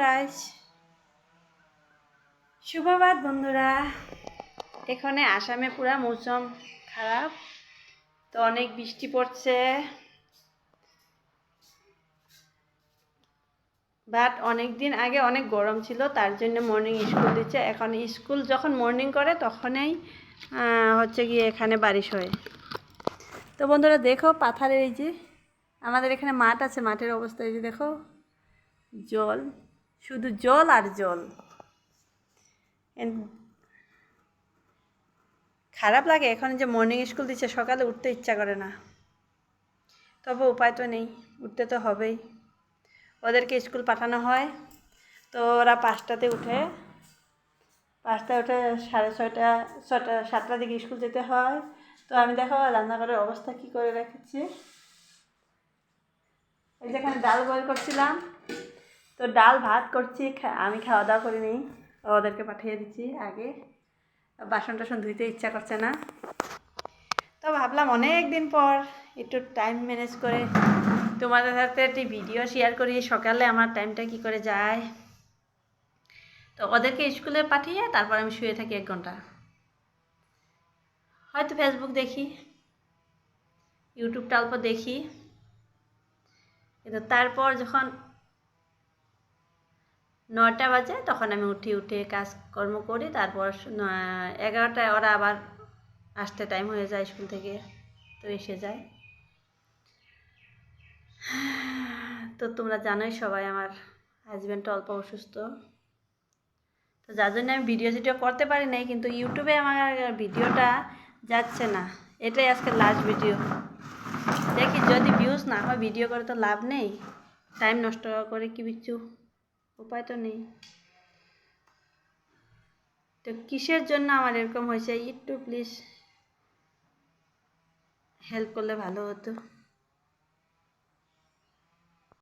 Guys, সুপ্রভাত বন্ধুরা। এখানে আসামে পুরা মৌসুম খারাপ, তো অনেক বৃষ্টি পড়ছে। বাট অনেক দিন আগে অনেক গরম ছিল, তার জন্য মর্নিং স্কুল দিচ্ছে। এখন স্কুল যখন মর্নিং করে তখনই হচ্ছে গিয়ে এখানে বারিশ হয়। তো বন্ধুরা দেখো, পাথারের এই যে আমাদের এখানে মাঠ আছে, মাঠের অবস্থা এই যে দেখো, জল, শুধু জল আর জল। খারাপ লাগে এখন যে মর্নিং স্কুল দিচ্ছে, সকালে উঠতে ইচ্ছা করে না, তবে উপায় তো নেই, উঠতে তো হবেই। ওদেরকে স্কুল পাঠানো হয়, তো ওরা 5টাতে উঠে, 5টায় উঠে 6:30 7টার দিকে স্কুল যেতে হয়। তো আমি দেখো রান্নাঘরের অবস্থা কী করে রেখেছি। এই যেখানে ডাল বয়েল করছিলাম, তো ডাল ভাত করছি, আমি খাওয়া দাওয়া করিনি, ওদেরকে পাঠিয়ে দিচ্ছি আগে। বাসন টাসন ধুইতে ইচ্ছা করছে না, তো ভাবলাম অনেক দিন পর একটু টাইম ম্যানেজ করে তোমাদের সাথে একটি ভিডিও শেয়ার করি, সকালে আমার টাইমটা কি করে যায়। তো ওদেরকে স্কুলে পাঠিয়ে তারপর আমি শুয়ে থাকি 1 ঘন্টা, হয়তো ফেসবুক দেখি, ইউটিউবটা অল্প দেখি। কিন্তু তারপর যখন 9টা বাজে তখন আমি উঠে কাজকর্ম করি। তারপর 11টায় ওরা আবার আসতে টাইম হয়ে যায় স্কুল থেকে, তো এসে যায়। তো তোমরা জানোই সবাই, আমার হাজব্যান্ডটা অল্প অসুস্থ, তো যার জন্য আমি ভিডিও করতে পারি নাই। কিন্তু ইউটিউবে আমার ভিডিওটা যাচ্ছে না, এটাই আজকে লাস্ট ভিডিও। দেখি যদি ভিউজ না হয়, ভিডিও করে তো লাভ নেই, টাইম নষ্ট করে কি কিছু উপায় তো নেই। তো কিসের জন্য আমার এরকম হয়েছে, একটু প্লিজ হেল্প করলে ভালো হতো।